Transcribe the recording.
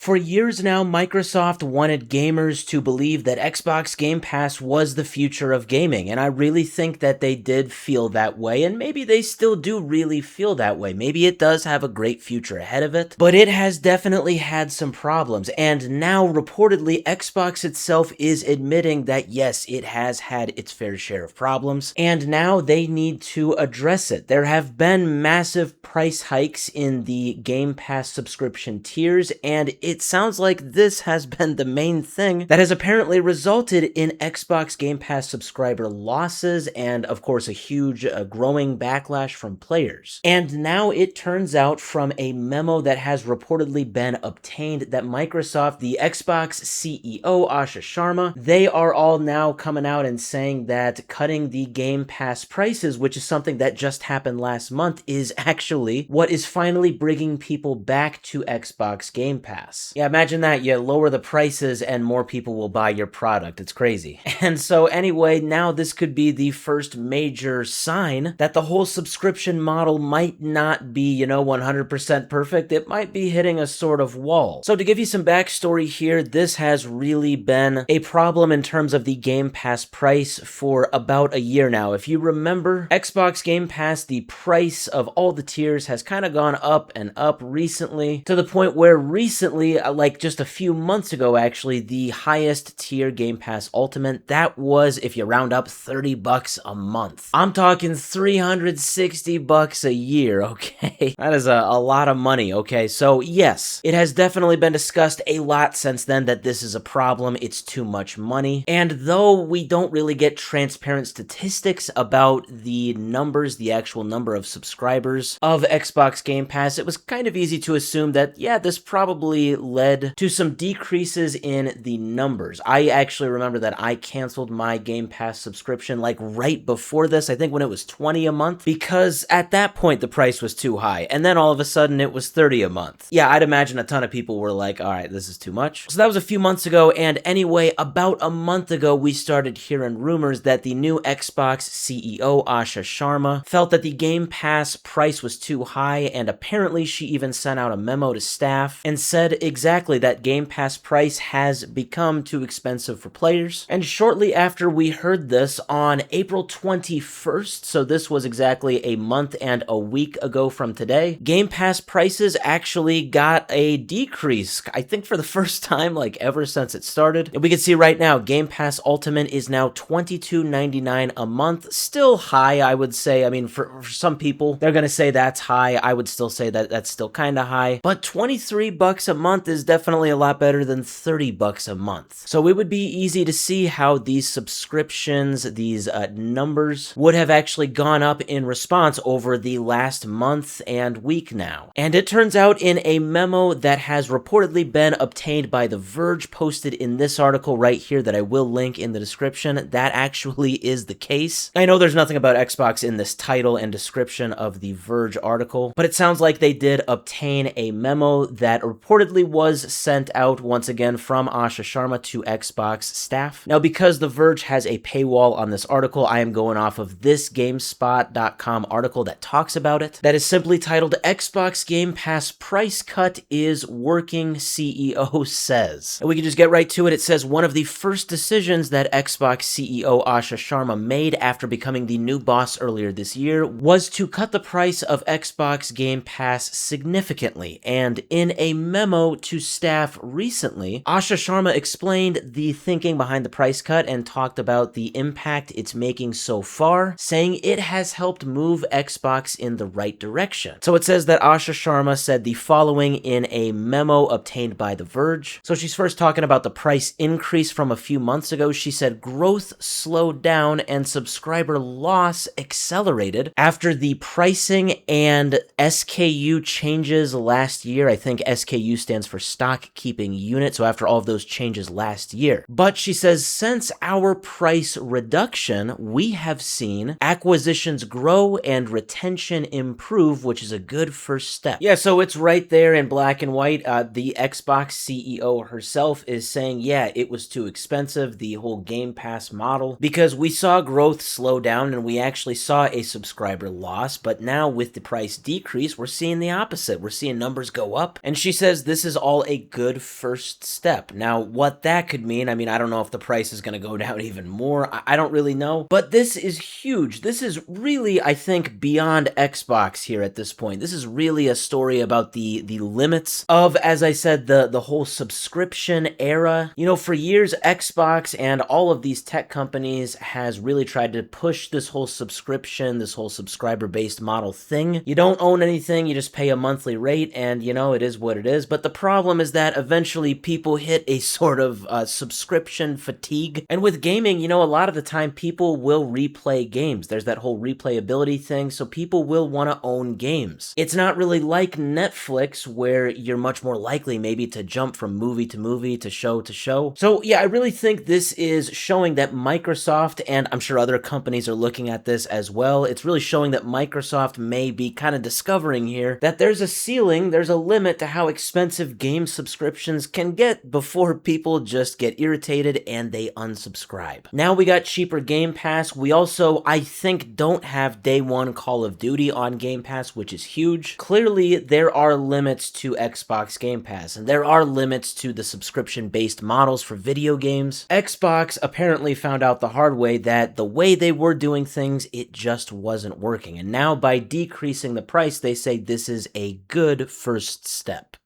For years now, Microsoft wanted gamers to believe that Xbox Game Pass was the future of gaming, and I really think that they did feel that way, and maybe they still do really feel that way. Maybe it does have a great future ahead of it, but it has definitely had some problems, and now reportedly Xbox itself is admitting that yes, it has had its fair share of problems, and now they need to address it. There have been massive price hikes in the Game Pass subscription tiers, and it sounds like this has been the main thing that has apparently resulted in Xbox Game Pass subscriber losses and, of course, a huge growing backlash from players. And now it turns out from a memo that has reportedly been obtained that Microsoft, the Xbox CEO Asha Sharma, they are all now coming out and saying that cutting the Game Pass prices, which is something that just happened last month, is actually what is finally bringing people back to Xbox Game Pass. Yeah, imagine that. You lower the prices and more people will buy your product. It's crazy. And so anyway, now this could be the first major sign that the whole subscription model might not be, 100% perfect. It might be hitting a sort of wall. So to give you some backstory here, this has really been a problem in terms of the Game Pass price for about a year now. If you remember, Xbox Game Pass, the price of all the tiers has kind of gone up and up recently, to the point where recently, like just a few months ago actually, the highest tier Game Pass Ultimate, that was, if you round up, $30 a month. I'm talking $360 a year, okay? That is a lot of money, okay? So yes, it has definitely been discussed a lot since then that this is a problem, it's too much money. And though we don't really get transparent statistics about the numbers, the actual number of subscribers of Xbox Game Pass, it was kind of easy to assume that, yeah, this probably led to some decreases in the numbers. I actually remember that I canceled my Game Pass subscription like right before this, I think when it was $20 a month, because at that point the price was too high, and then all of a sudden it was $30 a month. Yeah, I'd imagine a ton of people were like, alright, this is too much. So that was a few months ago, and anyway, about a month ago we started hearing rumors that the new Xbox CEO Asha Sharma felt that the Game Pass price was too high, and apparently she even sent out a memo to staff and said exactly that Game Pass price has become too expensive for players. And shortly after we heard this, on April 21st, so this was exactly a month and a week ago from today, Game Pass prices actually got a decrease, I think for the first time like ever since it started. And we can see right now, Game Pass Ultimate is now $22.99 a month. Still high, I would say. I mean, for some people, they're gonna say that's high. I would still say that that's still kind of high. But $23 a month is definitely a lot better than $30 a month. So it would be easy to see how these subscriptions, these numbers, would have actually gone up in response over the last month and week now. And it turns out in a memo that has reportedly been obtained by The Verge, posted in this article right here that I will link in the description, that actually is the case. I know there's nothing about Xbox in this title and description of The Verge article, but it sounds like they did obtain a memo that reportedly was sent out once again from Asha Sharma to Xbox staff. Now, because The Verge has a paywall on this article, I am going off of this GameSpot.com article that talks about it, that is simply titled Xbox Game Pass Price Cut is Working, CEO Says. And we can just get right to it. It says one of the first decisions that Xbox CEO Asha Sharma made after becoming the new boss earlier this year was to cut the price of Xbox Game Pass significantly. And in a memo to staff recently, Asha Sharma explained the thinking behind the price cut and talked about the impact it's making so far, saying it has helped move Xbox in the right direction. So it says that Asha Sharma said the following in a memo obtained by The Verge. So she's first talking about the price increase from a few months ago. She said growth slowed down and subscriber loss accelerated after the pricing and SKU changes last year. I think SKU stands for stock keeping unit. So after all of those changes last year. But she says since our price reduction, we have seen acquisitions grow and retention improve, which is a good first step. Yeah, so it's right there in black and white. The Xbox CEO herself is saying, yeah, it was too expensive, the whole Game Pass model, because we saw growth slow down and we actually saw a subscriber loss, but now with the price decrease, we're seeing the opposite. We're seeing numbers go up. And she says this is is all a good first step. Now, what that could mean, I mean, I don't know if the price is going to go down even more. I don't really know. But this is huge. This is really, I think, beyond Xbox here at this point. This is really a story about the limits of, as I said, the whole subscription era. You know, for years, Xbox and all of these tech companies has really tried to push this whole subscription, this whole subscriber-based model thing. You don't own anything, you just pay a monthly rate, and you know, it is what it is. But the problem is that eventually people hit a sort of subscription fatigue. And with gaming, you know, a lot of the time people will replay games. There's that whole replayability thing, so people will want to own games. It's not really like Netflix where you're much more likely maybe to jump from movie to movie to show to show. So yeah, I really think this is showing that Microsoft, and I'm sure other companies are looking at this as well, it's really showing that Microsoft may be kind of discovering here that there's a ceiling, there's a limit to how expensive game subscriptions can get before people just get irritated and they unsubscribe. Now we got cheaper Game Pass. We also, I think, don't have day one Call of Duty on Game Pass, which is huge. Clearly, there are limits to Xbox Game Pass, and there are limits to the subscription-based models for video games. Xbox apparently found out the hard way that the way they were doing things, it just wasn't working. And now by decreasing the price, they say this is a good first step.